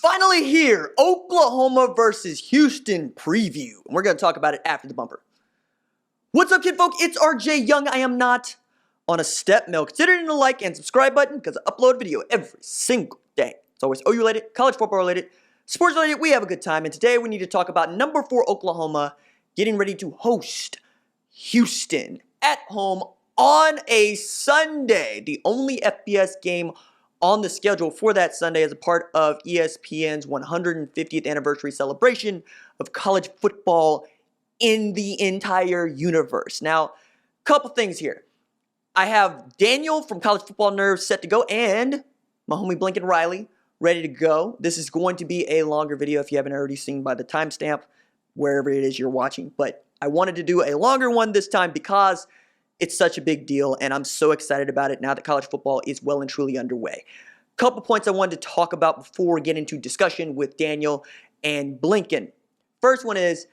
finally here, Oklahoma versus Houston preview. And we're going to talk about it after the bumper. What's up, kid folk? It's RJ Young. I am not on a step mill. Consider hitting the like and subscribe button because I upload a video every single day. It's always OU related, college football related, sports related. We have a good time. And today we need to talk about number 4 Oklahoma getting ready to host Houston at home on a Sunday. The only FBS game on the schedule for that Sunday as a part of ESPN's 150th anniversary celebration of college football in the entire universe. Now, couple things here. I have Daniel from College Football Nerds set to go and my homie Blinken Riley ready to go. This is going to be a longer video if you haven't already seen by the timestamp, wherever it is you're watching. But I wanted to do a longer one this time because it's such a big deal, and I'm so excited about it now that college football is well and truly underway. Couple points I wanted to talk about before we get into discussion with Daniel and Blinken. First one is,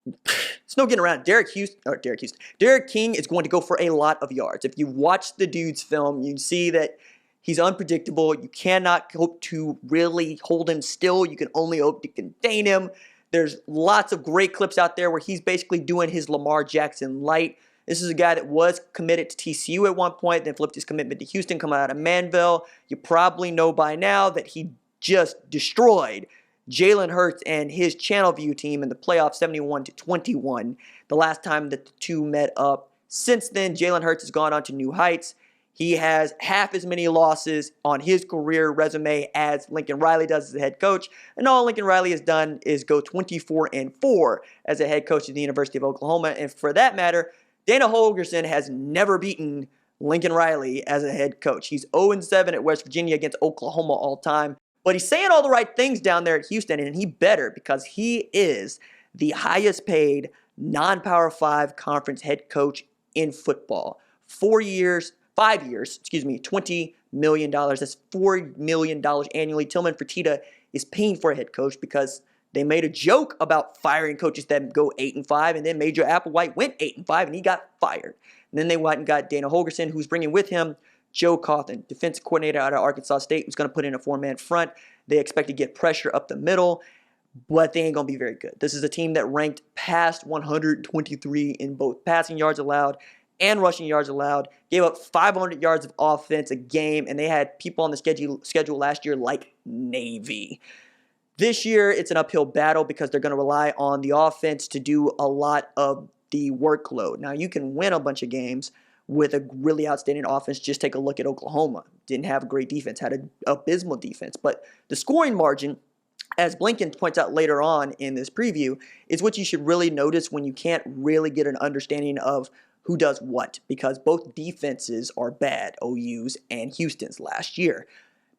it's no getting around. Derrick King is going to go for a lot of yards. If you watch the dude's film, you see that he's unpredictable. You cannot hope to really hold him still. You can only hope to contain him. There's lots of great clips out there where he's basically doing his Lamar Jackson light. This is a guy that was committed to TCU at one point, then flipped his commitment to Houston, coming out of Manville. You probably know by now that he just destroyed Jalen Hertz and his Channel View team in the playoffs 71-21, the last time that the two met up. Since then, Jalen Hertz has gone on to new heights. He has half as many losses on his career resume as Lincoln Riley does as a head coach. And all Lincoln Riley has done is go 24-4 as a head coach at the University of Oklahoma. And for that matter, Dana Holgorsen has never beaten Lincoln Riley as a head coach. He's 0-7 at West Virginia against Oklahoma all time. But he's saying all the right things down there at Houston, and he better because he is the highest paid non-Power 5 conference head coach in football. 5 years, $20 million. That's $4 million annually. Tillman Fertitta is paying for a head coach because they made a joke about firing coaches that go 8-5, and then Major Applewhite went 8-5, and he got fired. And then they went and got Dana Holgorsen, who's bringing with him Joe Cauthen, defensive coordinator out of Arkansas State, who's going to put in a 4-man front. They expect to get pressure up the middle, but they ain't going to be very good. This is a team that ranked past 123 in both passing yards allowed and rushing yards allowed, gave up 500 yards of offense a game, and they had people on the schedule last year like Navy. This year, it's an uphill battle because they're going to rely on the offense to do a lot of the workload. Now, you can win a bunch of games with a really outstanding offense. Just take a look at Oklahoma. Didn't have a great defense, had an abysmal defense. But the scoring margin, as Blinken points out later on in this preview, is what you should really notice when you can't really get an understanding of who does what, because both defenses are bad, OU's and Houston's last year.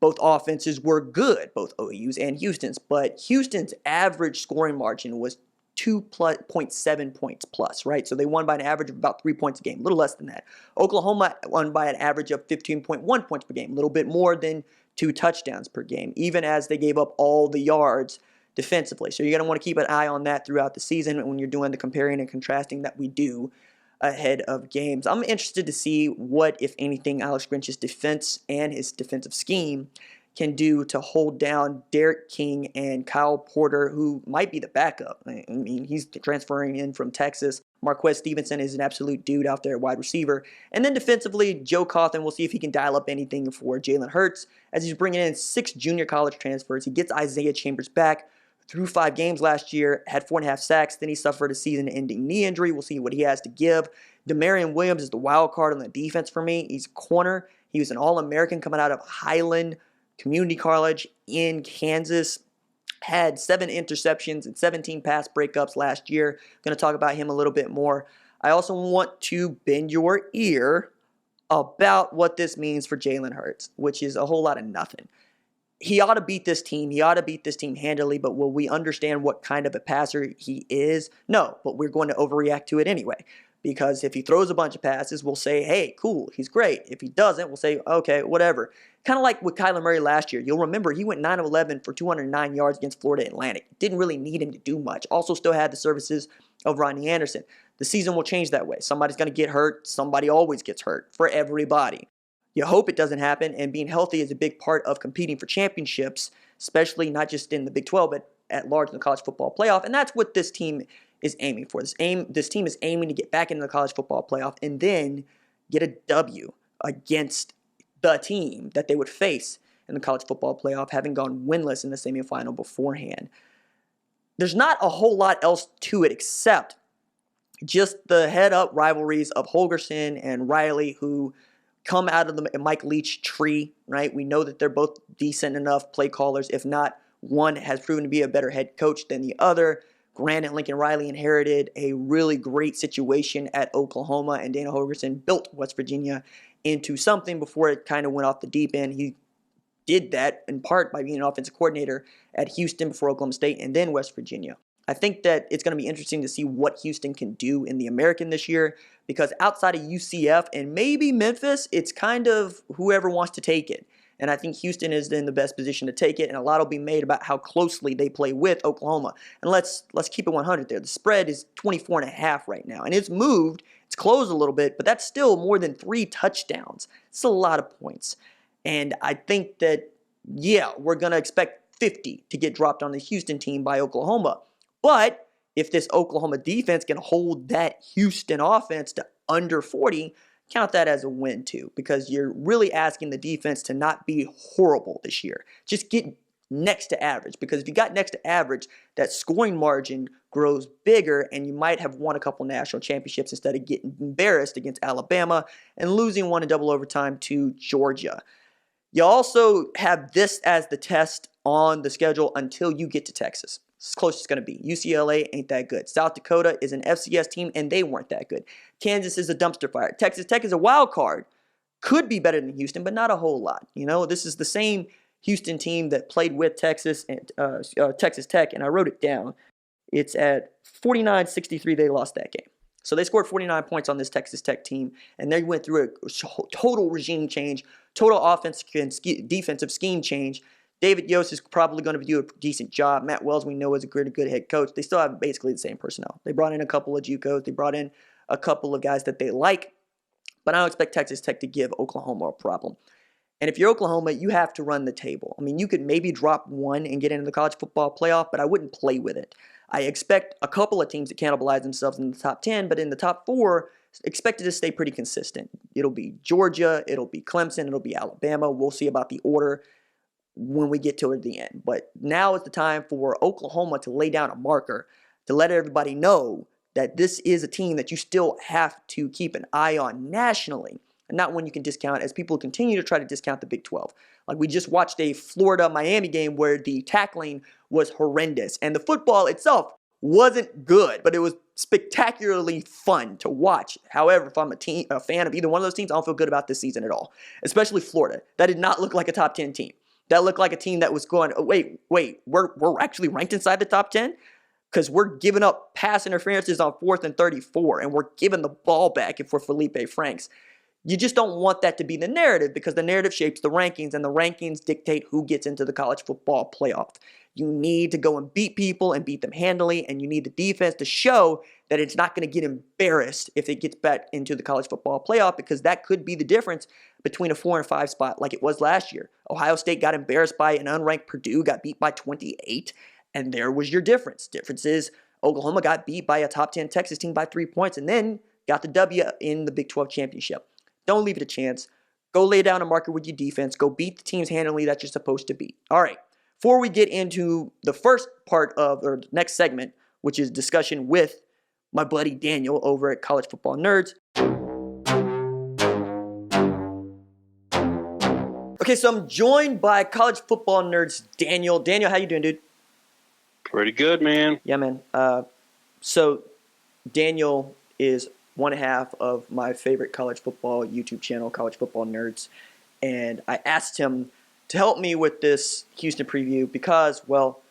Both offenses were good, both OU's and Houston's, but Houston's average scoring margin was 2.7 points plus, right? So they won by an average of about 3 points a game, a little less than that. Oklahoma won by an average of 15.1 points per game, a little bit more than 2 touchdowns per game, even as they gave up all the yards defensively. So you're going to want to keep an eye on that throughout the season when you're doing the comparing and contrasting that we do ahead of games. I'm interested to see what, if anything, Alex Grinch's defense and his defensive scheme can do to hold down Derrick King and Kyle Porter, who might be the backup. I mean, he's transferring in from Texas. Marquez Stevenson is an absolute dude out there at wide receiver. And then defensively, Joe Cauthen, we'll see if he can dial up anything for Jalen Hertz, as he's bringing in 6 junior college transfers. He gets Isaiah Chambers back. Through 5 games last year, had 4.5 sacks. Then he suffered a season-ending knee injury. We'll see what he has to give. Demarion Williams is the wild card on the defense for me. He's a corner. He was an All-American coming out of Highland Community College in Kansas. Had 7 interceptions and 17 pass breakups last year. Going to talk about him a little bit more. I also want to bend your ear about what this means for Jalen Hertz, which is a whole lot of nothing. He ought to beat this team. He ought to beat this team handily, but will we understand what kind of a passer he is? No, but we're going to overreact to it anyway. Because if he throws a bunch of passes, we'll say, hey, cool, he's great. If he doesn't, we'll say, okay, whatever. Kind of like with Kyler Murray last year. You'll remember he went 9-11 for 209 yards against Florida Atlantic. Didn't really need him to do much. Also still had the services of Ronnie Anderson. The season will change that way. Somebody's going to get hurt. Somebody always gets hurt for everybody. You hope it doesn't happen, and being healthy is a big part of competing for championships. especially not just in the Big 12, but at large in the college football playoff. And that's what this team is aiming for. This team is aiming to get back into the college football playoff and then get a W against the team that they would face in the college football playoff, having gone winless in the semifinal beforehand. There's not a whole lot else to it except just the head-up rivalries of Holgorsen and Riley, who come out of the Mike Leach tree, right? We know that they're both decent enough play callers. If not, one has proven to be a better head coach than the other. Granted, Lincoln Riley inherited a really great situation at Oklahoma, and Dana Holgorsen built West Virginia into something before it kind of went off the deep end. He did that in part by being an offensive coordinator at Houston before Oklahoma State and then West Virginia. I think that it's going to be interesting to see what Houston can do in the American this year, because outside of UCF and maybe Memphis, it's kind of whoever wants to take it. And I think Houston is in the best position to take it, and a lot will be made about how closely they play with Oklahoma. And let's keep it 100 there. The spread is 24.5 right now, and it's moved. It's closed a little bit, but that's still more than 3 touchdowns. It's a lot of points. And I think that, yeah, we're going to expect 50 to get dropped on the Houston team by Oklahoma. But if this Oklahoma defense can hold that Houston offense to under 40, count that as a win too, because you're really asking the defense to not be horrible this year. Just get next to average, because if you got next to average, that scoring margin grows bigger and you might have won a couple national championships instead of getting embarrassed against Alabama and losing one in double overtime to Georgia. You also have this as the test on the schedule until you get to Texas. It's close it's going to be. UCLA ain't that good. South Dakota is an FCS team, and they weren't that good. Kansas is a dumpster fire. Texas Tech is a wild card. Could be better than Houston, but not a whole lot. You know, this is the same Houston team that played with Texas and Texas Tech, and I wrote it down. It's at 49-63 they lost that game. So they scored 49 points on this Texas Tech team, and they went through a total regime change, total offensive and defensive scheme change. David Yost is probably going to do a decent job. Matt Wells, we know, is a good head coach. They still have basically the same personnel. They brought in a couple of JUCOs. They brought in a couple of guys that they like. But I don't expect Texas Tech to give Oklahoma a problem. And if you're Oklahoma, you have to run the table. I mean, you could maybe drop one and get into the college football playoff, but I wouldn't play with it. I expect a couple of teams to cannibalize themselves in the top 10, but in the top 4, expected to stay pretty consistent. It'll be Georgia, it'll be Clemson, it'll be Alabama. We'll see about the order when we get to the end. But now is the time for Oklahoma to lay down a marker to let everybody know that this is a team that you still have to keep an eye on nationally, and not one you can discount as people continue to try to discount the Big 12. Like, we just watched a Florida-Miami game where the tackling was horrendous, and the football itself wasn't good, but it was spectacularly fun to watch. However, if I'm a fan of either one of those teams, I don't feel good about this season at all, especially Florida. That did not look like a top 10 team. That looked like a team that was going, oh, wait, we're actually ranked inside the top 10? Because we're giving up pass interferences on 4th and 34, and we're giving the ball back if we're Felipe Franks. You just don't want that to be the narrative, because the narrative shapes the rankings, and the rankings dictate who gets into the college football playoff. You need to go and beat people and beat them handily, and you need the defense to show that it's not going to get embarrassed if it gets back into the college football playoff, because that could be the difference between a 4 and 5 spot like it was last year. Ohio State got embarrassed by an unranked Purdue, got beat by 28, and there was your difference. Difference is Oklahoma got beat by a top 10 Texas team by 3 points and then got the W in the Big 12 championship. Don't leave it a chance. Go lay down a marker with your defense. Go beat the teams handily that you're supposed to beat. All right. Before we get into the first part of, or the next segment, which is discussion with my buddy Daniel over at College Football Nerds. Okay, so I'm joined by College Football Nerds Daniel. Daniel, how you doing, dude? Pretty good, man. Yeah, man. So Daniel is one half of my favorite college football YouTube channel, College Football Nerds. And I asked him to help me with this Houston preview because, well,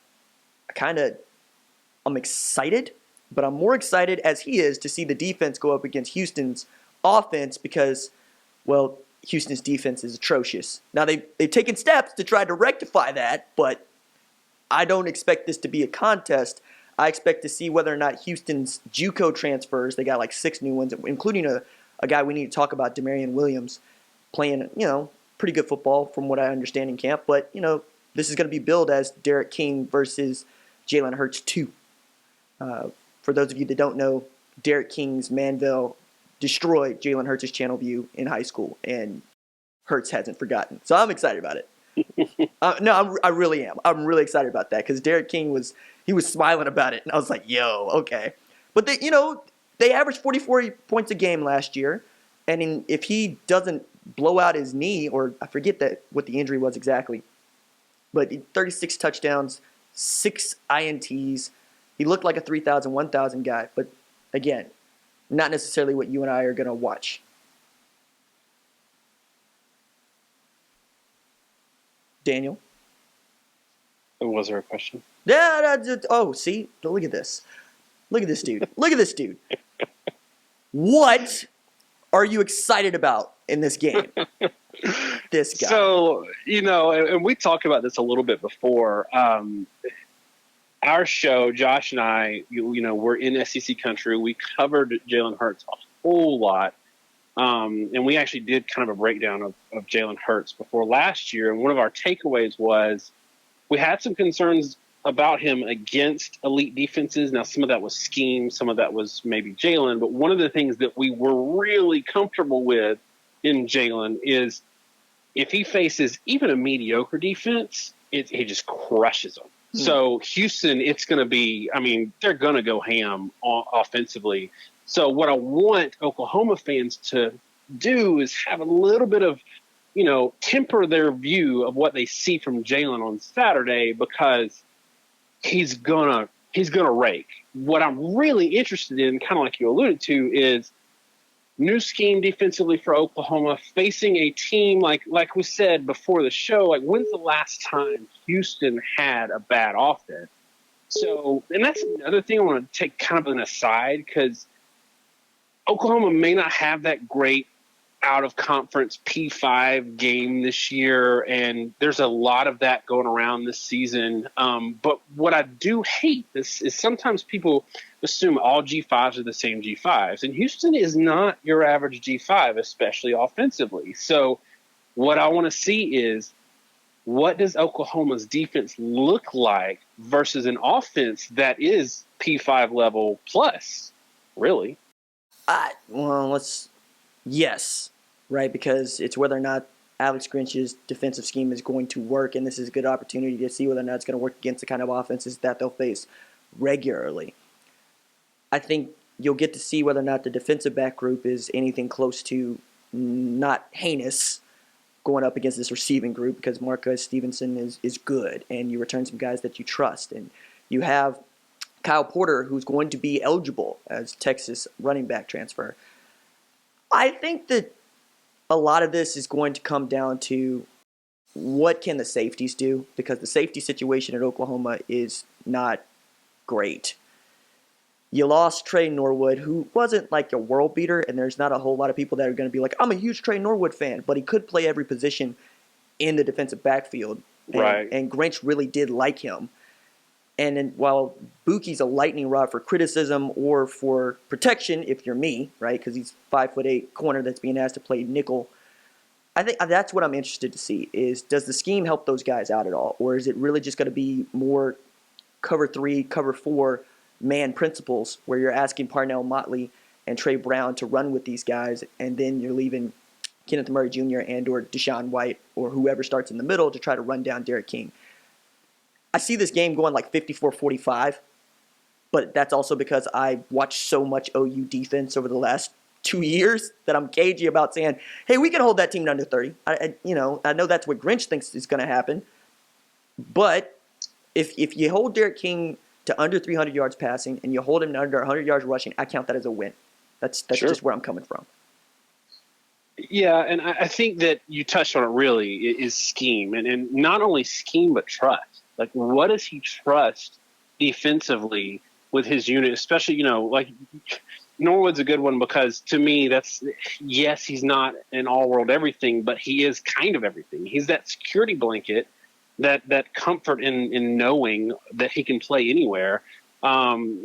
I'm excited, but I'm more excited as he is to see the defense go up against Houston's offense because, well, Houston's defense is atrocious. Now, they've taken steps to try to rectify that, but I don't expect this to be a contest. I expect to see whether or not Houston's JUCO transfers, they got like 6 new ones, including a guy we need to talk about, Demarion Williams, playing, pretty good football from what I understand in camp. But, this is going to be billed as Derrick King versus Jalen Hertz 2. For those of you that don't know, Derrick King's Manville destroyed Jalen Hurts' channel view in high school, and Hertz hasn't forgotten. So I'm excited about it. I really am. I'm really excited about that because Derrick King was smiling about it, and I was like, yo, okay. But they averaged 44 points a game last year, and if he doesn't blow out his knee, or I forget what the injury was exactly, but 36 touchdowns, 6 INTs. He looked like a 3,000, 1,000 guy, but again, not necessarily what you and I are going to watch. Daniel? Was there a question? Yeah. See? Look at this. Look at this dude. Look at this dude. What are you excited about in this game? This guy. So, and we talked about this a little bit before. Our show, Josh and I, we're in SEC country. We covered Jalen Hurts a whole lot. And we actually did kind of a breakdown of Jalen Hurts before last year. And one of our takeaways was we had some concerns about him against elite defenses. Now, some of that was scheme. Some of that was maybe Jalen. But one of the things that we were really comfortable with in Jalen is if he faces even a mediocre defense, he just crushes them. So Houston, it's going to be, they're going to go ham offensively. So what I want Oklahoma fans to do is have a little bit of, temper their view of what they see from Jalen on Saturday because he's gonna rake. What I'm really interested in, kind of like you alluded to, is new scheme defensively for Oklahoma, facing a team like we said before the show. Like, when's the last time Houston had a bad offense? So, and that's another thing I want to take kind of an aside because Oklahoma may not have that great out-of-conference P5 game this year, and there's a lot of that going around this season. But what I do hate is sometimes people assume all G5s are the same G5s, and Houston is not your average G5, especially offensively. So what I want to see is, what does Oklahoma's defense look like versus an offense that is P5 level plus, really? Yes, right, because it's whether or not Alex Grinch's defensive scheme is going to work, and this is a good opportunity to see whether or not it's going to work against the kind of offenses that they'll face regularly. I think you'll get to see whether or not the defensive back group is anything close to not heinous going up against this receiving group because Marcus Stevenson is good, and you return some guys that you trust, and you have Kyle Porter, who's going to be eligible as Texas running back transfer. I think that a lot of this is going to come down to what can the safeties do, because the safety situation at Oklahoma is not great. You lost Trey Norwood, who wasn't like a world beater, and there's not a whole lot of people that are going to be like, I'm a huge Trey Norwood fan, but he could play every position in the defensive backfield. Right. And Grinch really did like him. And then while Buki's a lightning rod for criticism or for protection, if you're me, right, because he's 5'8" corner that's being asked to play nickel, I think that's what I'm interested to see is, does the scheme help those guys out at all? Or is it really just going to be more cover 3, cover 4 man principles where you're asking Parnell Motley and Trey Brown to run with these guys, and then you're leaving Kenneth Murray Jr. and or Deshaun White or whoever starts in the middle to try to run down Derrick King? I see this game going like 54-45, but that's also because I watched so much OU defense over the last 2 years that I'm cagey about saying, hey, we can hold that team to under 30. I know that's what Grinch thinks is going to happen, but if you hold Derrick King to under 300 yards passing and you hold him to under 100 yards rushing, I count that as a win. That's Sure. just where I'm coming from. Yeah, and I think that you touched on it really, is scheme. And not only scheme, but trust. Like, what does he trust defensively with his unit? Especially, like Norwood's a good one because to me, yes, he's not an all-world everything, but he is kind of everything. He's that security blanket, that comfort in knowing that he can play anywhere. I'll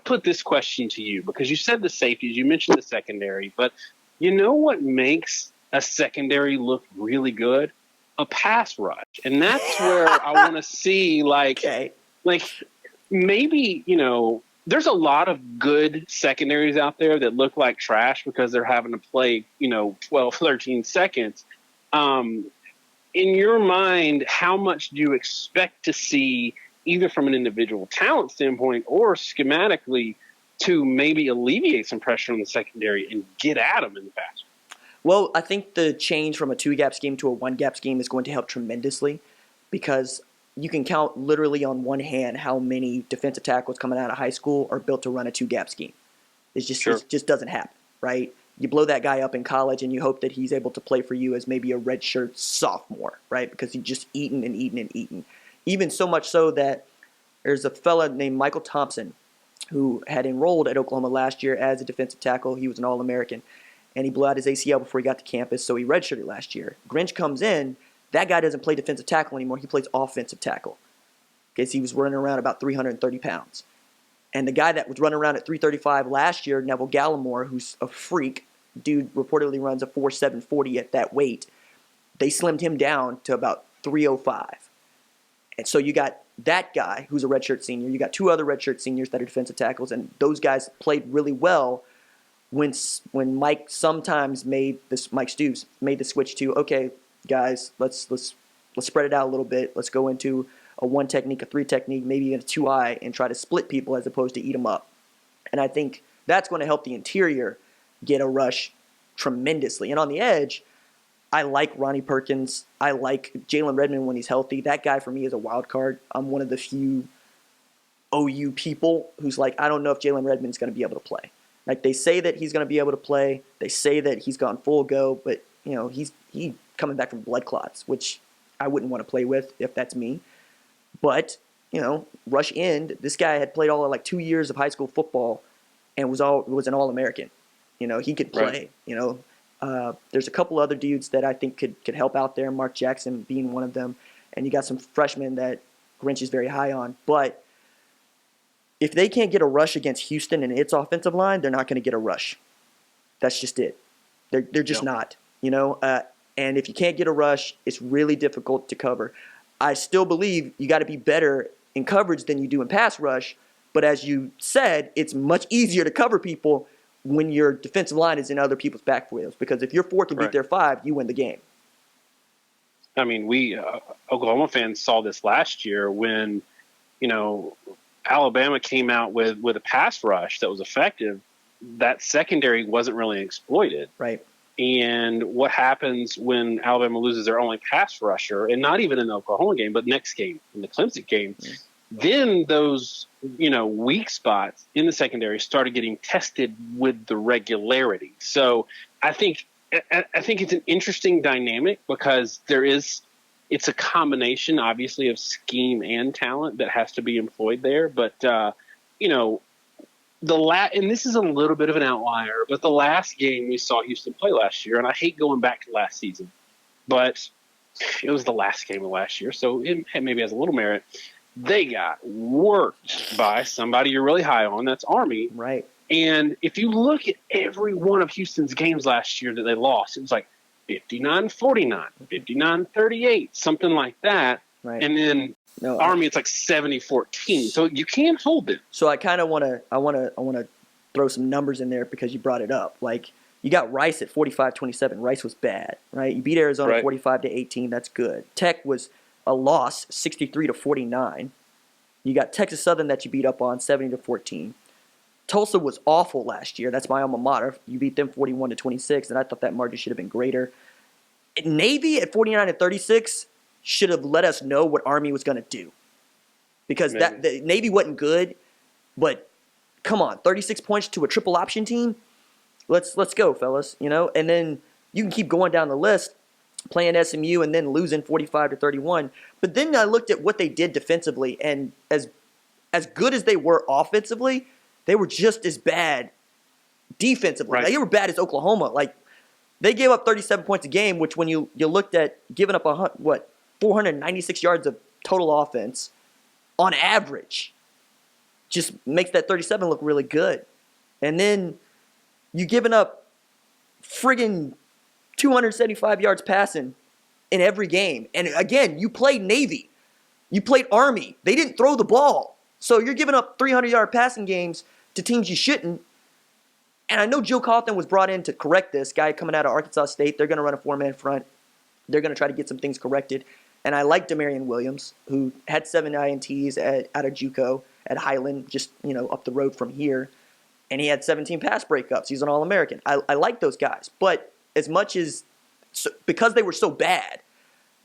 put this question to you because you said the safeties, you mentioned the secondary, but you know what makes a secondary look really good? a pass rush. And that's where I want to see, like maybe, there's a lot of good secondaries out there that look like trash because they're having to play, 12, 13 seconds. In your mind, how much do you expect to see either from an individual talent standpoint or schematically to maybe alleviate some pressure on the secondary and get at them in the pass? Well, I think the change from a two-gap scheme to a one-gap scheme is going to help tremendously because you can count literally on one hand how many defensive tackles coming out of high school are built to run a two-gap scheme. It just doesn't happen, right? You blow that guy up in college and you hope that he's able to play for you as maybe a redshirt sophomore, right? Because he's just eaten and eaten and eaten. Even so much so that there's a fella named Michael Thompson who had enrolled at Oklahoma last year as a defensive tackle. He was an All-American. And he blew out his ACL before he got to campus, so he redshirted last year. Grinch comes in. That guy doesn't play defensive tackle anymore. He plays offensive tackle because he was running around about 330 pounds. And the guy that was running around at 335 last year, Neville Gallimore, who's a freak, dude reportedly runs a 4.7 40 at that weight. They slimmed him down to about 305. And so you got that guy who's a redshirt senior. You got two other redshirt seniors that are defensive tackles, and those guys played really well when Mike sometimes Mike Stoops made the switch to, okay, guys, let's spread it out a little bit. Let's go into a one technique, a three technique, maybe even a 2-eye, and try to split people as opposed to eat them up. And I think that's going to help the interior get a rush tremendously. And on the edge, I like Ronnie Perkins. I like Jalen Redmond when he's healthy. That guy for me is a wild card. I'm one of the few OU people who's like, I don't know if Jalen Redmond's going to be able to play. Like, they say that he's going to be able to play. They say that he's gone full go, but he's coming back from blood clots, which I wouldn't want to play with if that's me. But rush end. This guy had played all of like 2 years of high school football and was an All-American. He could play. Right. There's a couple other dudes that I think could help out there. Mark Jackson being one of them, and you got some freshmen that Grinch is very high on, but if they can't get a rush against Houston and its offensive line, they're not going to get a rush. That's just it. They're just not, and if you can't get a rush, it's really difficult to cover. I still believe you got to be better in coverage than you do in pass rush, but as you said, it's much easier to cover people when your defensive line is in other people's backfields, because if your 4 can beat their 5, you win the game. I mean, we Oklahoma fans saw this last year when, Alabama came out with a pass rush that was effective. That secondary wasn't really exploited. Right. And what happens when Alabama loses their only pass rusher, and not even in the Oklahoma game, but next game, in the Clemson game, then those, weak spots in the secondary started getting tested with the regularity. So I think it's an interesting dynamic because it's a combination, obviously, of scheme and talent that has to be employed there. But, and this is a little bit of an outlier, but the last game we saw Houston play last year, and I hate going back to last season, but it was the last game of last year, so it maybe has a little merit. They got worked by somebody you're really high on, that's Army. Right. And if you look at every one of Houston's games last year that they lost, it was like 59-49, 59-38, something like that. Right. And then Army, it's like 70-14. So you can't hold them. So I kind of want to throw some numbers in there because you brought it up. Like, you got Rice at 45-27. Rice was bad, right? You beat Arizona 45-18. That's good. Tech was a loss, 63-49. You got Texas Southern that you beat up on, 70-14. Tulsa was awful last year. That's my alma mater. You beat them 41-26, and I thought that margin should have been greater. Navy at 49-36 should have let us know what Army was going to do, because the Navy wasn't good. But come on, 36 points to a triple option team. Let's go, fellas. And then you can keep going down the list, playing SMU and then losing 45-31. But then I looked at what they did defensively, and as good as they were offensively, they were just as bad defensively. Right. They were bad as Oklahoma. Like, they gave up 37 points a game, which when you looked at giving up 496 yards of total offense on average, just makes that 37 look really good. And then you giving up friggin' 275 yards passing in every game. And again, you played Navy. You played Army. They didn't throw the ball. So you're giving up 300-yard passing games to teams you shouldn't. And I know Joe Cauthen was brought in to correct this. Guy coming out of Arkansas State. They're going to run a 4-man front. They're going to try to get some things corrected. And I like Demarion Williams, who had 7 INTs out of JUCO at Highland, just up the road from here. And he had 17 pass breakups. He's an All-American. I like those guys. But as much as because they were so bad,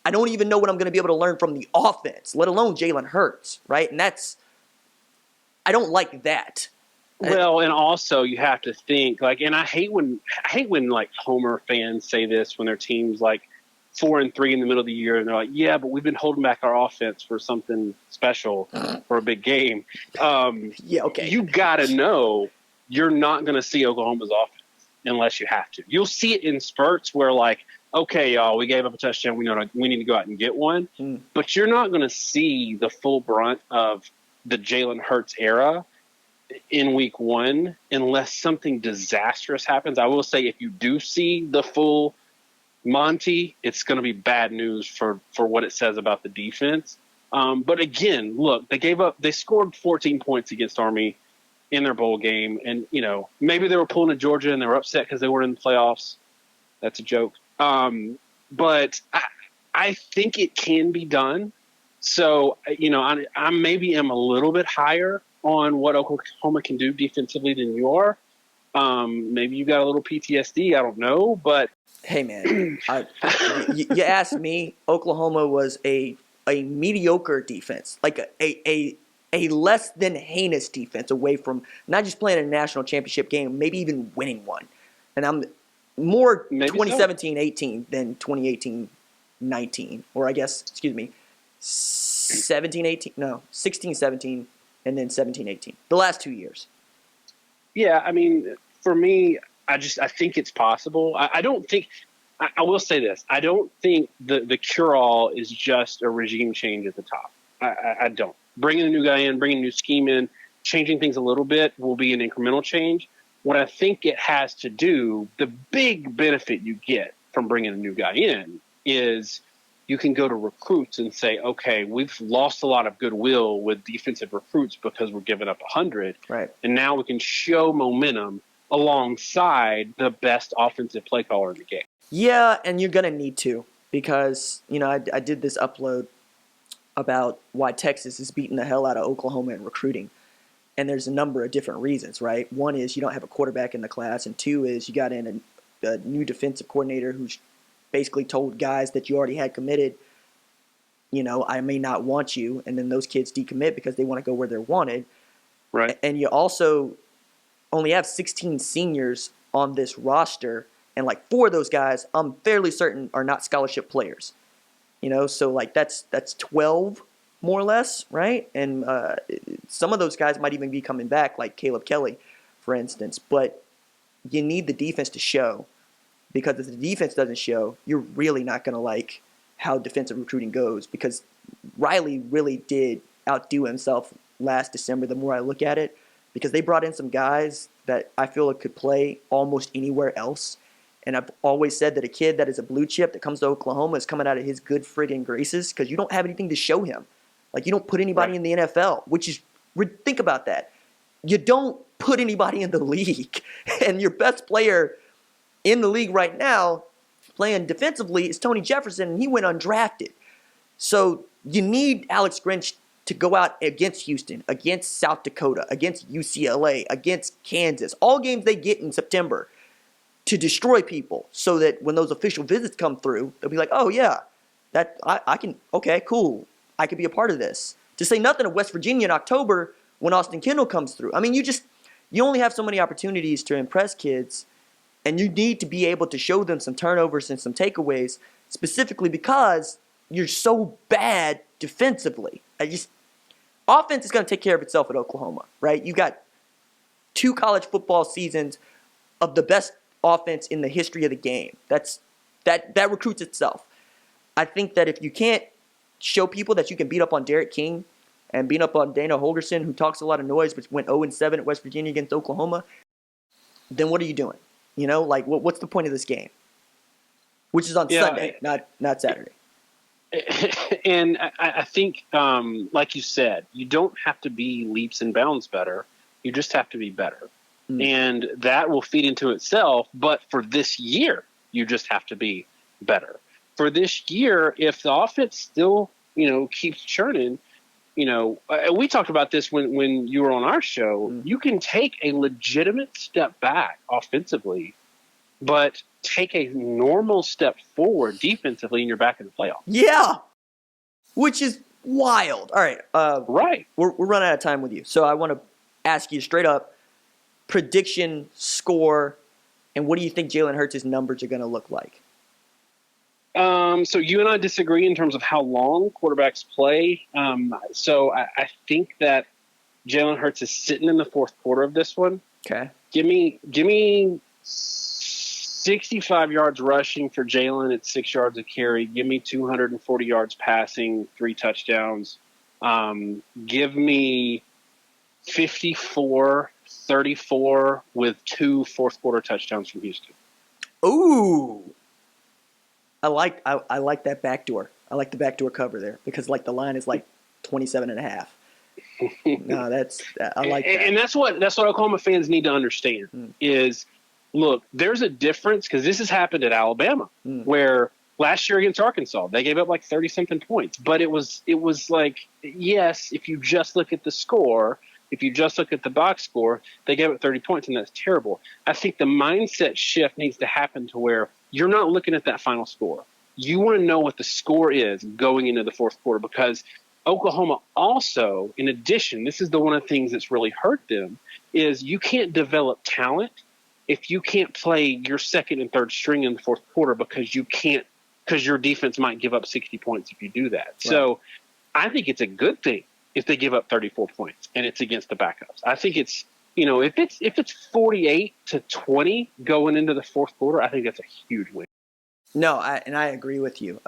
I don't even know what I'm going to be able to learn from the offense, let alone Jalen Hertz, right? And I don't like that. Well, and also you have to think and I hate when like Homer fans say this when their team's like 4-3 in the middle of the year, and they're like, yeah, but we've been holding back our offense for something special for a big game. Yeah, okay. You got to know you're not going to see Oklahoma's offense unless you have to. You'll see it in spurts where okay, y'all, we gave up a touchdown. We need to go out and get one. But you're not going to see the full brunt of the Jalen Hurts era in week 1 unless something disastrous happens. I will say if you do see the full Monty, it's going to be bad news for what it says about the defense. But again, look, they scored 14 points against Army in their bowl game. And, maybe they were pulling to Georgia and they were upset because they were in the playoffs. That's a joke. But I think it can be done. So, I maybe am a little bit higher on what Oklahoma can do defensively than you are. Maybe you got a little PTSD. I don't know, but hey, man, you asked me. Oklahoma was a mediocre defense, like a less than heinous defense away from not just playing a national championship game, maybe even winning one. And I'm more 2017-18 than 2018-19, or I guess, 17-18. No, 16-17, and then 17-18. The last 2 years. Yeah, I mean, for me, I think it's possible. I don't think – I will say this. I don't think the cure-all is just a regime change at the top. I don't. Bringing a new guy in, bringing a new scheme in, changing things a little bit will be an incremental change. What I think it has to do, the big benefit you get from bringing a new guy in is you can go to recruits and say, okay, we've lost a lot of goodwill with defensive recruits because we're giving up 100. Right. And now we can show momentum alongside the best offensive play caller in the game. Yeah, and you're going to need to because, I did this upload about why Texas is beating the hell out of Oklahoma in recruiting. And there's a number of different reasons, right? One is you don't have a quarterback in the class, and 2 is you got in a new defensive coordinator who's basically told guys that you already had committed, I may not want you, and then those kids decommit because they want to go where they're wanted. Right. And you also only have 16 seniors on this roster, and 4 of those guys, I'm fairly certain, are not scholarship players. So that's 12 more or less, right? And some of those guys might even be coming back, like Caleb Kelly, for instance. But you need the defense to show, because if the defense doesn't show, you're really not going to like how defensive recruiting goes, because Riley really did outdo himself last December the more I look at it, because they brought in some guys that I feel like could play almost anywhere else. And I've always said that a kid that is a blue chip that comes to Oklahoma is coming out of his good friggin' graces because you don't have anything to show him. You don't put anybody in the NFL, which is – think about that. You don't put anybody in the league. And your best player in the league right now playing defensively is Tony Jefferson, and he went undrafted. So you need Alex Grinch to go out against Houston, against South Dakota, against UCLA, against Kansas, all games they get in September, to destroy people so that when those official visits come through, they'll be like, oh, yeah, that I can – okay, cool. I could be a part of this. To say nothing of West Virginia in October when Austin Kendall comes through. I mean, you only have so many opportunities to impress kids, and you need to be able to show them some turnovers and some takeaways, specifically because you're so bad defensively. Offense is going to take care of itself at Oklahoma, right? You got 2 college football seasons of the best offense in the history of the game. That recruits itself. I think that if you can't show people that you can beat up on Derrick King and beat up on Dana Holgerson, who talks a lot of noise, but went 0-7 at West Virginia against Oklahoma, then what are you doing? What's the point of this game? Which is on Sunday, not Saturday. And I think, like you said, you don't have to be leaps and bounds better. You just have to be better. And that will feed into itself. But for this year, you just have to be better. For this year, if the offense still, keeps churning, we talked about this when you were on our show. You can take a legitimate step back offensively, but take a normal step forward defensively, and you're back in the playoffs. Yeah, which is wild. All right, right. We're running out of time with you, so I want to ask you straight up: prediction, score, and what do you think Jalen Hurts' numbers are going to look like? So you and I disagree in terms of how long quarterbacks play. So I think that Jalen Hurts is sitting in the fourth quarter of this one. Okay. Give me 65 yards rushing for Jalen at 6 yards a carry. Give me 240 yards passing, 3 touchdowns. Give me 54-34 with 2 fourth quarter touchdowns from Houston. Ooh. I like that backdoor. I like the backdoor cover there because the line is 27.5. No, I like that. And that's what Oklahoma fans need to understand is, look, there's a difference because this has happened at Alabama where last year against Arkansas they gave up 30-something points, but it was yes, if you just look at the score, if you just look at the box score, they gave up 30 points, and that's terrible. I think the mindset shift needs to happen to where you're not looking at that final score. You want to know what the score is going into the fourth quarter because Oklahoma also, in addition, this is one of the things that's really hurt them, is you can't develop talent if you can't play your second and third string in the fourth quarter because your defense might give up 60 points if you do that. Right. So I think it's a good thing if they give up 34 points and it's against the backups. I think it's, if it's 48-20 going into the fourth quarter, I think that's a huge win. No, I agree with you.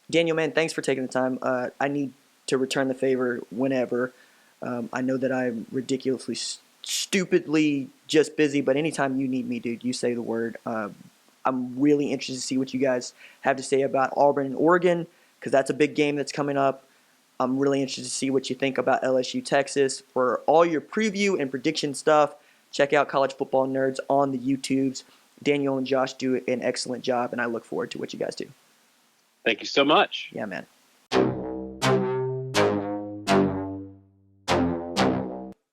Daniel, man, thanks for taking the time. I need to return the favor whenever. I know that I'm ridiculously, stupidly just busy, but anytime you need me, dude, you say the word. I'm really interested to see what you guys have to say about Auburn and Oregon because that's a big game that's coming up. I'm really interested to see what you think about LSU, Texas. For all your preview and prediction stuff, check out College Football Nerds on the YouTubes. Daniel and Josh do an excellent job, and I look forward to what you guys do. Thank you so much. Yeah, man.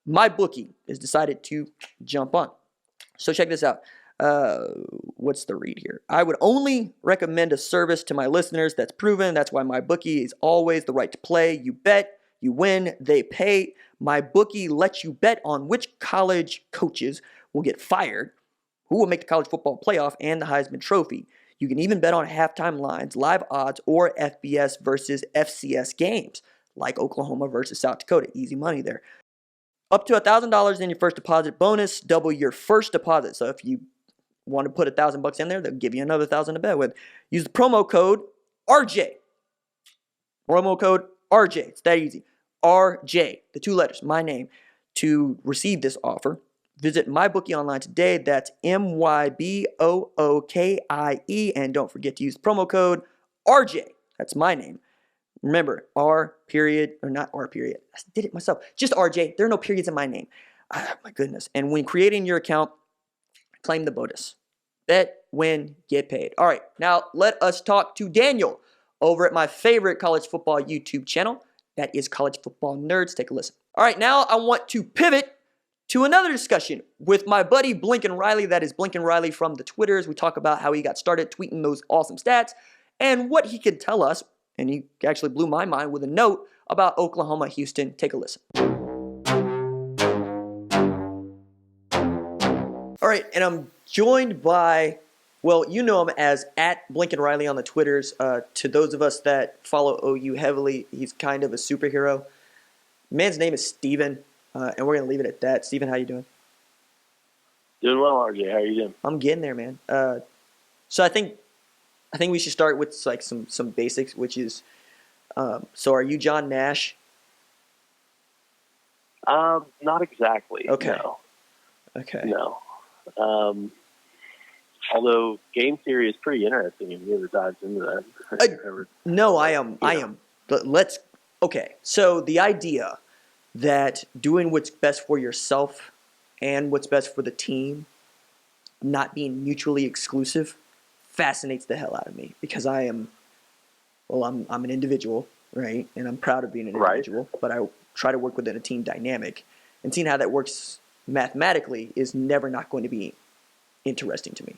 My bookie has decided to jump on. So check this out. What's the read here? I would only recommend a service to my listeners that's proven. That's why my bookie is always the right to play. You bet, you win, they pay. My bookie lets you bet on which college coaches will get fired, who will make the college football playoff, and the Heisman Trophy. You can even bet on halftime lines, live odds, or FBS versus FCS games, like Oklahoma versus South Dakota. Easy money there. Up to $1,000 in your first deposit bonus, double your first deposit. So if you want to put $1,000 in there, they'll give you another $1,000 to bet with. Use the promo code RJ. Promo code RJ. It's that easy. RJ, the 2 letters, my name, to receive this offer. Visit MyBookie online today. That's MYBOOKIE. And don't forget to use the promo code RJ. That's my name. Remember, R period, or not R period. I did it myself. Just RJ. There are no periods in my name. My goodness. And when creating your account, claim the bonus. Bet, win, get paid. All right, now let us talk to Daniel over at my favorite college football YouTube channel. That is College Football Nerds. Take a listen. All right, now I want to pivot to another discussion with my buddy Blinken Riley. That is Blinken Riley from the Twitters. We talk about how he got started tweeting those awesome stats and what he can tell us. And he actually blew my mind with a note about Oklahoma, Houston. Take a listen. All right, and I'm joined by, well, you know him as at Blinken Riley on the Twitters. To those of us that follow OU heavily, he's kind of a superhero. Man's name is Steven, and we're going to leave it at that. Steven, how you doing? Doing well, RJ. How are you doing? I'm getting there, man. So I think we should start with like some basics, which is, so are you John Nash? Not exactly. Okay. No. Okay. No. Although game theory is pretty interesting if you ever dives into that. No, I am. But okay. So the idea that doing what's best for yourself and what's best for the team, not being mutually exclusive, fascinates the hell out of me because I'm an individual, right? And I'm proud of being an individual, but I try to work within a team dynamic, and seeing how that works mathematically is never not going to be interesting to me.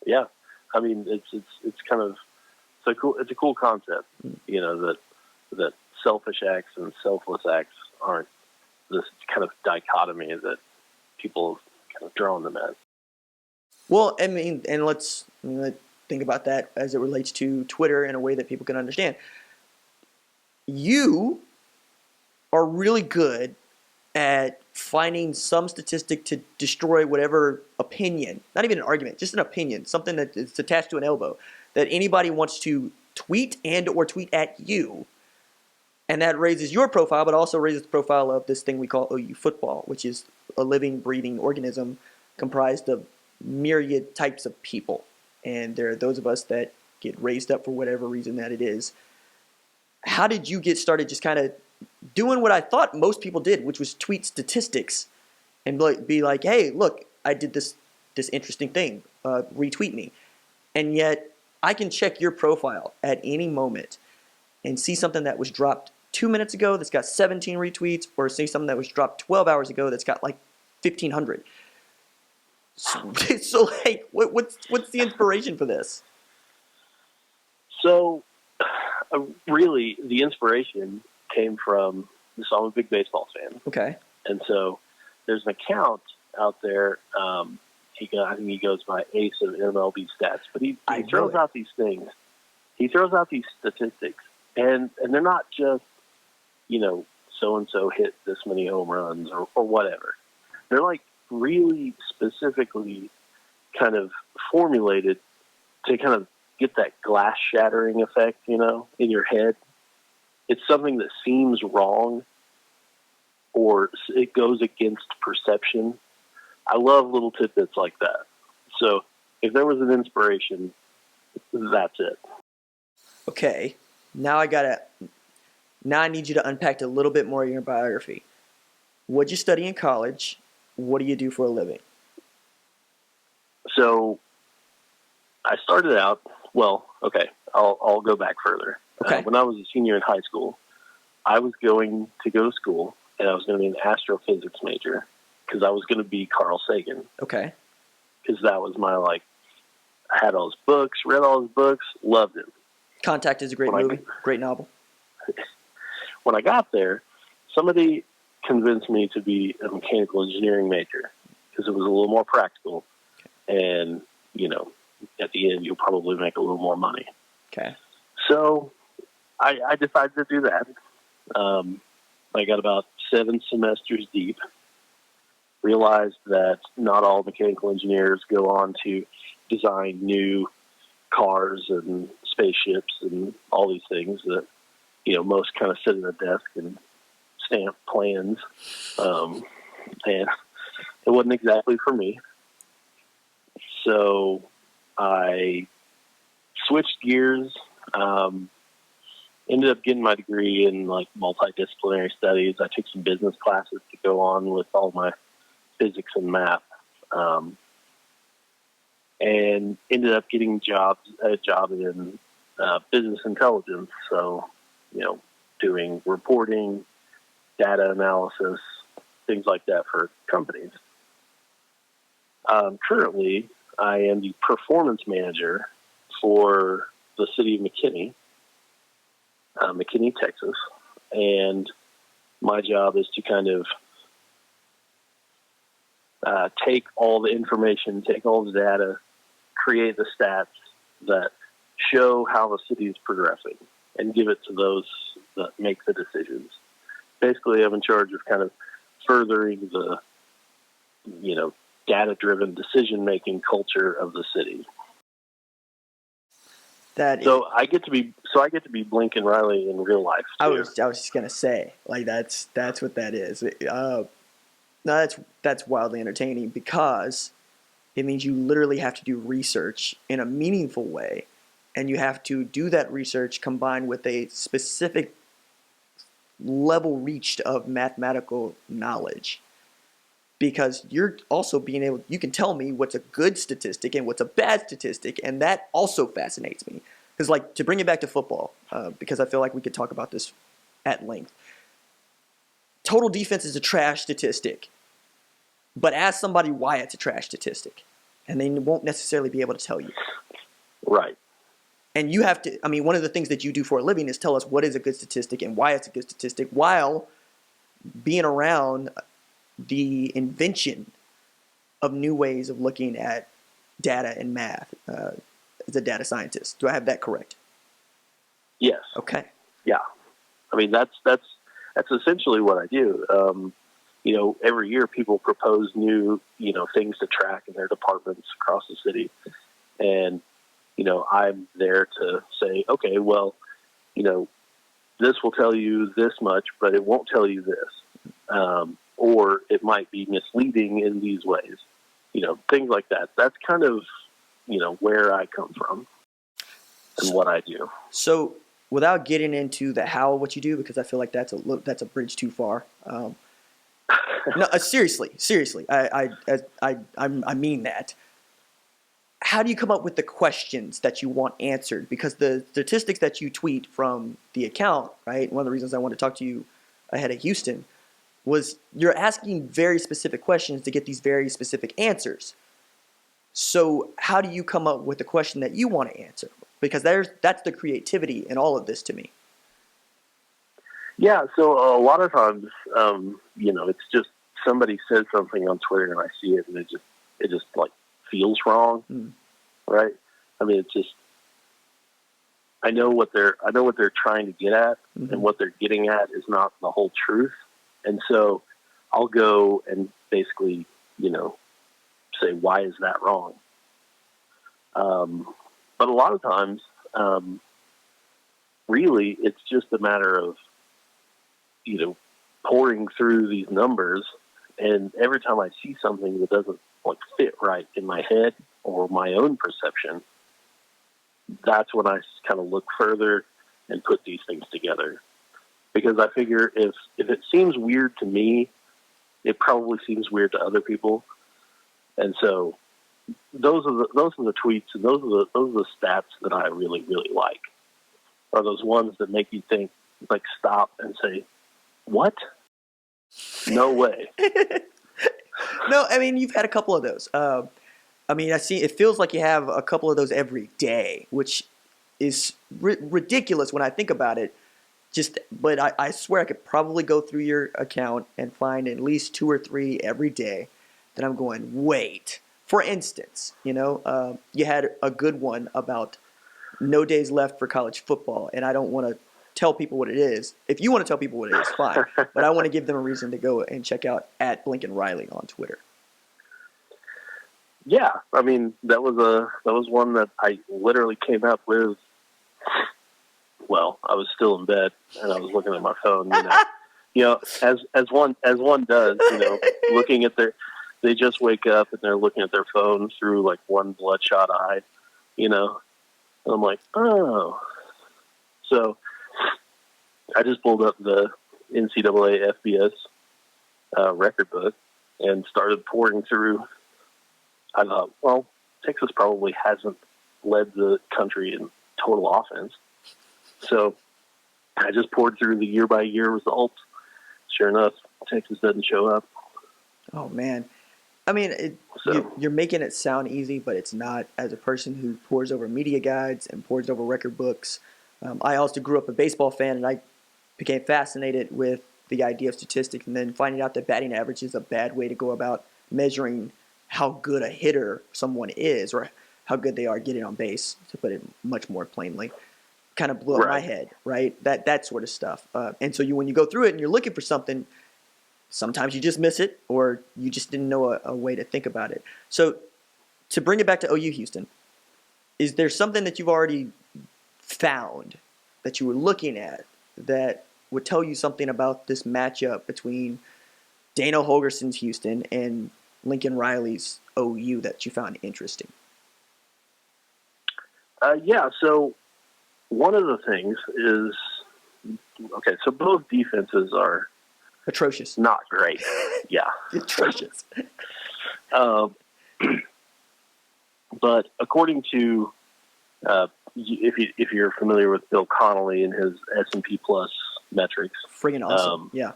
Yeah, I mean it's kind of it's a cool concept, you know, that selfish acts and selfless acts aren't this kind of dichotomy that people kind of drawn them as. Well, I mean, and let's think about that as it relates to Twitter in a way that people can understand. You are really good at finding some statistic to destroy whatever opinion, not even an argument, just an opinion, something that is attached to an elbow, that anybody wants to tweet and or tweet at you. And that raises your profile, but also raises the profile of this thing we call OU football, which is a living, breathing organism comprised of myriad types of people. And there are those of us that get raised up for whatever reason that it is. How did you get started just kind of doing what I thought most people did, which was tweet statistics and be like, hey, look, I did this interesting thing, retweet me. And yet I can check your profile at any moment and see something that was dropped 2 minutes ago that's got 17 retweets, or see something that was dropped 12 hours ago that's got like 1,500. So like, what's the inspiration for this? So, really, the inspiration came from, so I'm a big baseball fan. Okay. And so there's an account out there, I think he goes by Ace of MLB Stats, but he throws out these things. He throws out these statistics, and they're not just, you know, so-and-so hit this many home runs or whatever. They're like really specifically kind of formulated to kind of get that glass shattering effect, you know, in your head. It's something that seems wrong or it goes against perception. I love little tidbits like that. So if there was an inspiration, that's it. Okay. Now I need you to unpack a little bit more of your biography. What'd you study in college? What do you do for a living? So I started out, I'll go back further. Okay. When I was a senior in high school, I was going to go to school, and I was going to be an astrophysics major because I was going to be Carl Sagan. Okay. Because that was my, I had all his books, read all his books, loved him. Contact is a great movie, great novel. When I got there, somebody convinced me to be a mechanical engineering major because it was a little more practical. And, you know, at the end, you'll probably make a little more money. Okay. So I decided to do that. I got about 7 semesters deep, realized that not all mechanical engineers go on to design new cars and spaceships and all these things that, you know, most kind of sit at a desk and stamp plans. And it wasn't exactly for me. So I switched gears, ended up getting my degree in multidisciplinary studies. I took some business classes to go on with all my physics and math, and ended up getting a job in business intelligence. So, you know, doing reporting, data analysis, things like that for companies. Currently, I am the performance manager for the city of McKinney, Texas, and my job is to kind of take all the information, take all the data, create the stats that show how the city is progressing, and give it to those that make the decisions. Basically, I'm in charge of kind of furthering the, you know, data-driven decision-making culture of the city. I get to be Blink and Riley in real life, too. I was just gonna say, that's what that is. No, that's wildly entertaining because It means you literally have to do research in a meaningful way, and you have to do that research combined with a specific level reached of mathematical knowledge. Because you're also being able, you can tell me what's a good statistic and what's a bad statistic, and that also fascinates me. Because, like, to bring it back to football, because I feel like we could talk about this at length. Total defense is a trash statistic, but ask somebody why it's a trash statistic, and they won't necessarily be able to tell you. Right. And you have to, I mean, one of the things that you do for a living is tell us what is a good statistic and why it's a good statistic, while being around the invention of new ways of looking at data and math as a data scientist. Do I have that correct? Yes. Okay. Yeah. I mean, that's essentially what I do. You know, every year people propose new, you know, things to track in their departments across the city. And, you know, I'm there to say, okay, well, you know, this will tell you this much, but it won't tell you this. Or it might be misleading in these ways, you know, things like that. That's kind of, you know, where I come from and what I do. So without getting into the how of what you do, because I feel like that's a bridge too far. No, seriously, I mean that. How do you come up with the questions that you want answered? Because the statistics that you tweet from the account, right? One of the reasons I wanted to talk to you ahead of Houston was you're asking very specific questions to get these very specific answers. So how do you come up with the question that you want to answer? Because that's the creativity in all of this to me. Yeah, so a lot of times, you know, it's just somebody says something on Twitter and I see it and it just like feels wrong, right? I mean, it's just, I know what they're trying to get at, and what they're getting at is not the whole truth. And so I'll go and basically, you know, say, why is that wrong? But a lot of times, really, it's just a matter of, you know, pouring through these numbers. And every time I see something that doesn't like fit right in my head or my own perception, that's when I kind of look further and put these things together. Because I figure if it seems weird to me, it probably seems weird to other people. And so those are the tweets and those are the stats that I really, really like. Are those ones that make you think, like, stop and say, what? No way. No, I mean, you've had a couple of those. I mean, I see. It feels like you have a couple of those every day, which is ridiculous when I think about it. But I swear I could probably go through your account and find at least 2 or 3 every day that I'm going, wait. For instance, you know, you had a good one about no days left for college football, and I don't want to tell people what it is. If you want to tell people what it is, fine. But I want to give them a reason to go and check out at Blinken Riley on Twitter. Yeah, I mean, that was one that I literally came up with. Well, I was still in bed and I was looking at my phone. You know, as one does. You know, looking at they just wake up and they're looking at their phone through like one bloodshot eye. You know, and I'm like, oh. So I just pulled up the NCAA FBS record book and started pouring through. I thought, well, Texas probably hasn't led the country in total offense. So I just poured through the year-by-year results. Sure enough, Texas doesn't show up. Oh, man. I mean, you're making it sound easy, but it's not. As a person who pores over media guides and pores over record books, I also grew up a baseball fan, and I became fascinated with the idea of statistics and then finding out that batting average is a bad way to go about measuring how good a hitter someone is or how good they are getting on base, to put it much more plainly. Kind of blew up my head, right? That sort of stuff. And so when you go through it and you're looking for something, sometimes you just miss it or you just didn't know a way to think about it. So to bring it back to OU Houston, is there something that you've already found that you were looking at that would tell you something about this matchup between Dana Holgerson's Houston and Lincoln Riley's OU that you found interesting? Yeah, so one of the things is, okay, so both defenses are atrocious. Not great. Yeah. Atrocious. But according to, if you're familiar with Bill Connolly and his S&P Plus metrics. Friggin' awesome. Yeah.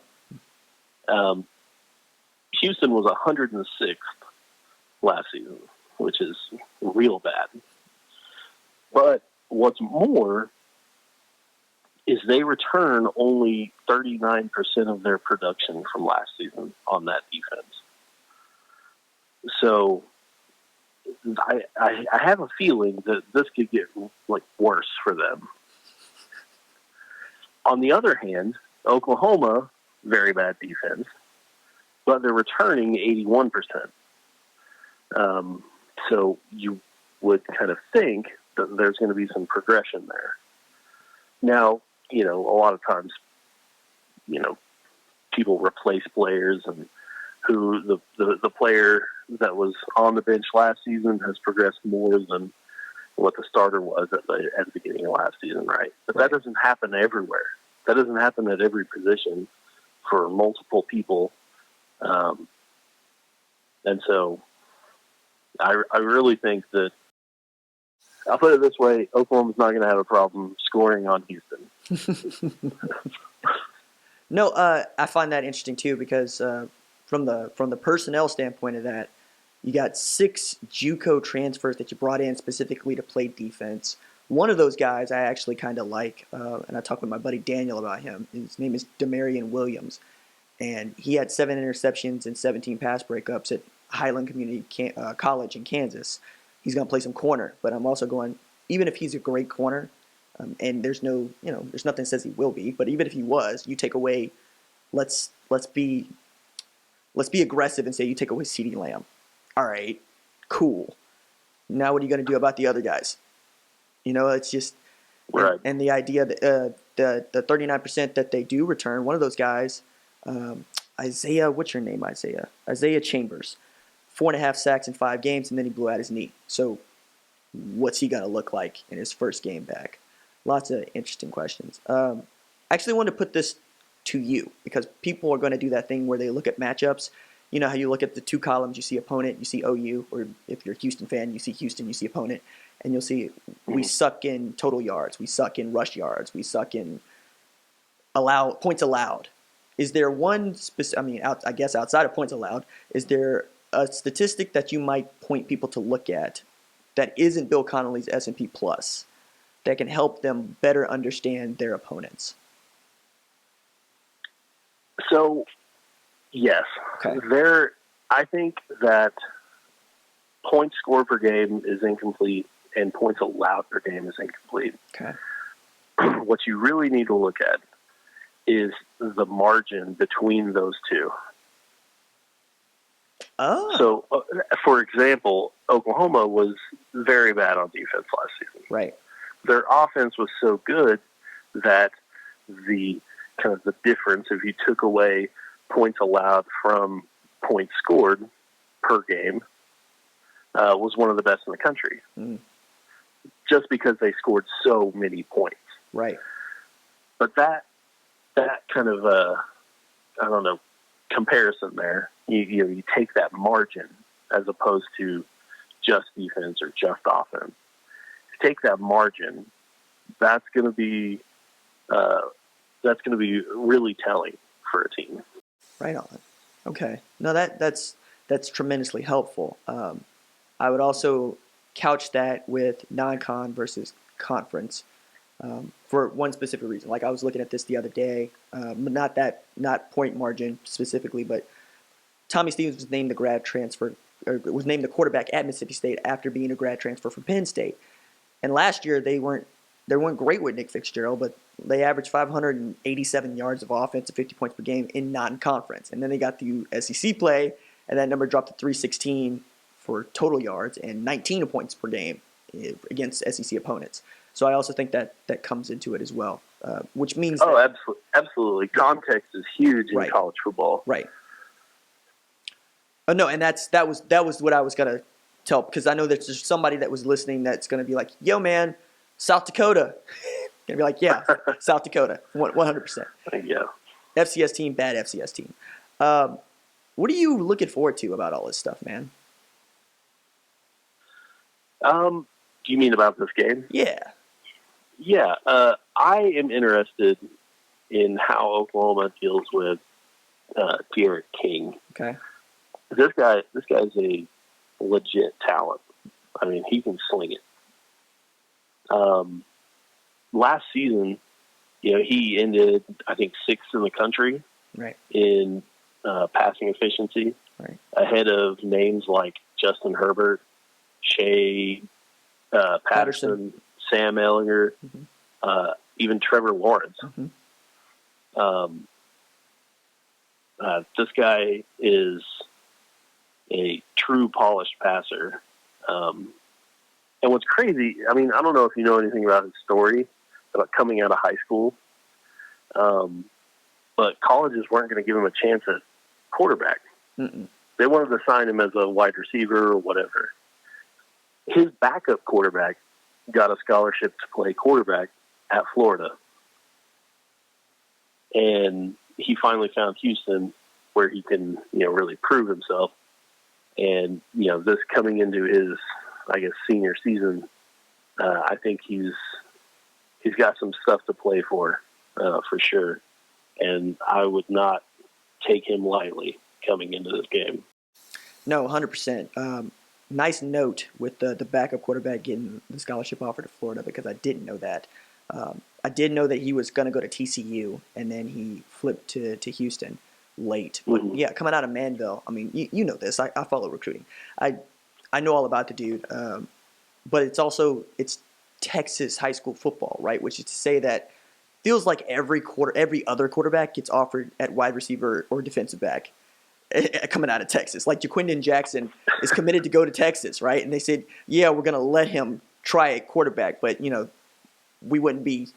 Houston was 106th last season, which is real bad. But what's more is they return only 39% of their production from last season on that defense. So I have a feeling that this could get worse for them. On the other hand, Oklahoma, very bad defense, but they're returning 81%. So you would kind of think that there's going to be some progression there. Now, a lot of times, people replace players, and who the player that was on the bench last season has progressed more than what the starter was at the beginning of last season, right? But that doesn't happen everywhere. That doesn't happen at every position for multiple people. And so I really think that, I'll put it this way, Oklahoma's not going to have a problem scoring on Houston. No, I find that interesting too, because from the personnel standpoint of that, you got 6 JUCO transfers that you brought in specifically to play defense. One of those guys I actually kind of like, and I talked with my buddy Daniel about him. His name is Demarion Williams, and he had 7 interceptions and 17 pass breakups at Highland Community College in Kansas. He's going to play some corner, but I'm also going, even if he's a great corner, and there's nothing that says he will be, but even if he was, you take away, let's be aggressive and say you take away CeeDee Lamb. All right, cool. Now what are you going to do about the other guys? It's just, right. And the idea that the 39% that they do return, one of those guys, Isaiah, what's your name, Isaiah? Isaiah Chambers, 4.5 sacks in 5 games, and then he blew out his knee. So what's he going to look like in his first game back? Lots of interesting questions. I actually wanted to put this to you, because people are going to do that thing where they look at matchups. You know how you look at the 2 columns, you see opponent, you see OU, or if you're a Houston fan, you see Houston, you see opponent, and you'll see we suck in total yards, we suck in rush yards, we suck in points allowed. Is there one I guess outside of points allowed, is there a statistic that you might point people to look at that isn't Bill Connolly's S&P Plus that can help them better understand their opponents? So, yes. Okay. I think that points scored per game is incomplete and points allowed per game is incomplete. Okay. What you really need to look at is the margin between those two. Oh. So, for example, Oklahoma was very bad on defense last season. Right. Their offense was so good that the difference, if you took away points allowed from points scored per game, was one of the best in the country. Just because they scored so many points. Right. But that kind of comparison there, you take that margin as opposed to just defense or just offense. If you take that margin, that's going to be really telling for a team. Right on. Okay. No, that's tremendously helpful. I would also couch that with non-con versus conference for one specific reason. Like I was looking at this the other day, not point margin specifically, but Tommy Stevens was named the quarterback at Mississippi State after being a grad transfer from Penn State. And last year they weren't great with Nick Fitzgerald, but they averaged 587 yards of offense and 50 points per game in non-conference. And then they got the SEC play, and that number dropped to 316 for total yards and 19 points per game against SEC opponents. So I also think that comes into it as well, which means absolutely. Context is huge in college football. Right. Oh no, and that was what I was gonna tell, because I know that there's somebody that was listening that's gonna be like, "Yo, man, South Dakota," gonna be like, "Yeah, South Dakota, 100%." Yeah. FCS team, bad FCS team. What are you looking forward to about all this stuff, man? Do you mean about this game? Yeah. Yeah. I am interested in how Oklahoma deals with Derrick King. Okay. This guy's a legit talent. I mean, he can sling it. Last season, he ended, I think, 6th in the country Right. in passing efficiency, Right. ahead of names like Justin Herbert, Shea Patterson, Sam Ehlinger, even Trevor Lawrence. This guy is a true polished passer. And what's crazy, I mean, I don't know if you know anything about his story, about coming out of high school, but colleges weren't going to give him a chance at quarterback. They wanted to sign him as a wide receiver or whatever. His backup quarterback got a scholarship to play quarterback at Florida. And he finally found Houston where he can, really prove himself. And, this coming into his, I guess, senior season, I think he's got some stuff to play for sure. And I would not take him lightly coming into this game. No, 100%. Nice note with the backup quarterback getting the scholarship offer to Florida, because I didn't know that. I did know that he was going to go to TCU, and then he flipped to Houston late. But yeah, coming out of Manville, I mean, you know this. I follow recruiting. I know all about the dude. But it's Texas high school football, right? Which is to say that feels like every other quarterback gets offered at wide receiver or defensive back coming out of Texas. Like Jaquindon Jackson is committed to go to Texas, right? And they said, yeah, we're going to let him try at quarterback, but we wouldn't be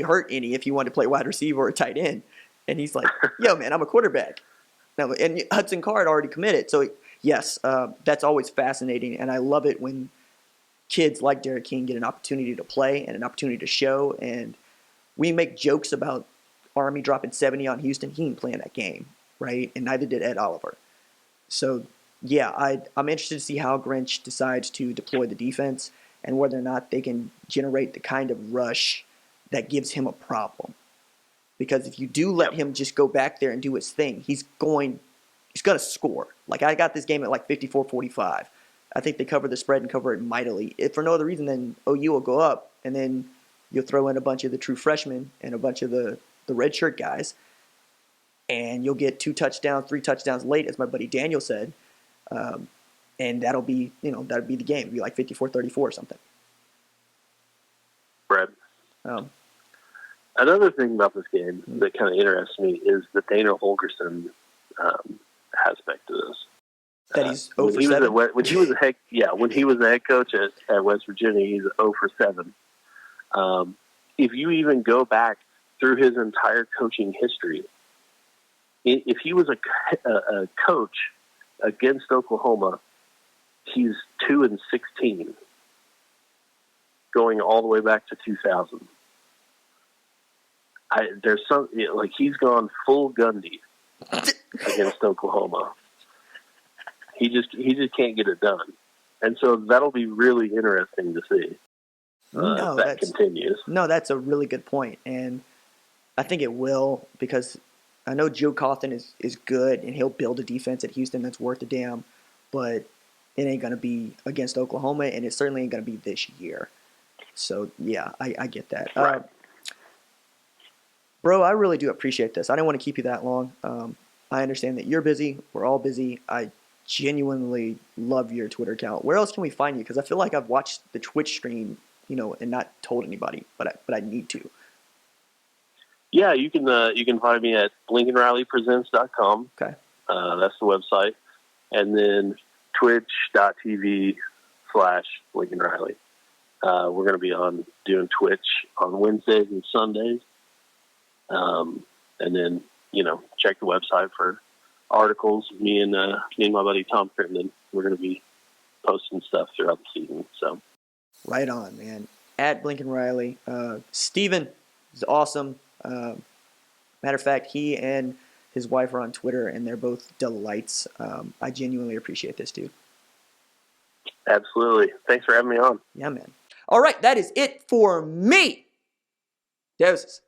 hurt any if he wanted to play wide receiver or tight end. And he's like, yo, man, I'm a quarterback. Now, and Hudson Card already committed. So yes, that's always fascinating. And I love it when kids like Derrick King get an opportunity to play and an opportunity to show. And we make jokes about Army dropping 70 on Houston. He ain't playing that game, right? And neither did Ed Oliver. So, yeah, I'm interested to see how Grinch decides to deploy the defense and whether or not they can generate the kind of rush that gives him a problem. Because if you do let him just go back there and do his thing, he's going to score. Like, I got this game at like 54-45. I think they cover the spread and cover it mightily. If for no other reason, then OU will go up, and then you'll throw in a bunch of the true freshmen and a bunch of the redshirt guys, and you'll get 2 touchdowns, 3 touchdowns late, as my buddy Daniel said, and that'll be the game. It'll be like 54-34 or something. Brett. Another thing about this game that kind of interests me is the Dana Holgorsen aspect to this. That he's 0 for 7? When he was a head coach at West Virginia, he's 0 for 7. If you even go back through his entire coaching history, if he was a coach against Oklahoma, he's 2-16, going all the way back to 2000. He's gone full Gundy against Oklahoma. He just can't get it done, and so that'll be really interesting to see. If that continues. No, that's a really good point, and I think it will, because I know Joe Cauthen is good, and he'll build a defense at Houston that's worth a damn, but it ain't going to be against Oklahoma, and it certainly ain't going to be this year. So, yeah, I get that. Right. Bro, I really do appreciate this. I didn't want to keep you that long. I understand that you're busy. We're all busy. I genuinely love your Twitter account. Where else can we find you? Because I feel like I've watched the Twitch stream, and not told anybody, but I need to. Yeah, you can find me at BlinkenRileyPresents.com. Okay. That's the website. And then twitch.tv/BlinkenRiley. We're going to be doing Twitch on Wednesdays and Sundays. And then, check the website for articles. Me and my buddy Tom Crittenden, we're going to be posting stuff throughout the season. So, right on, man. At Blinken Riley, Steven is awesome. Matter of fact, he and his wife are on Twitter, and they're both delights. I genuinely appreciate this, dude. absolutely. Thanks for having me on. Yeah, man. All right, that is it for me. Deuces.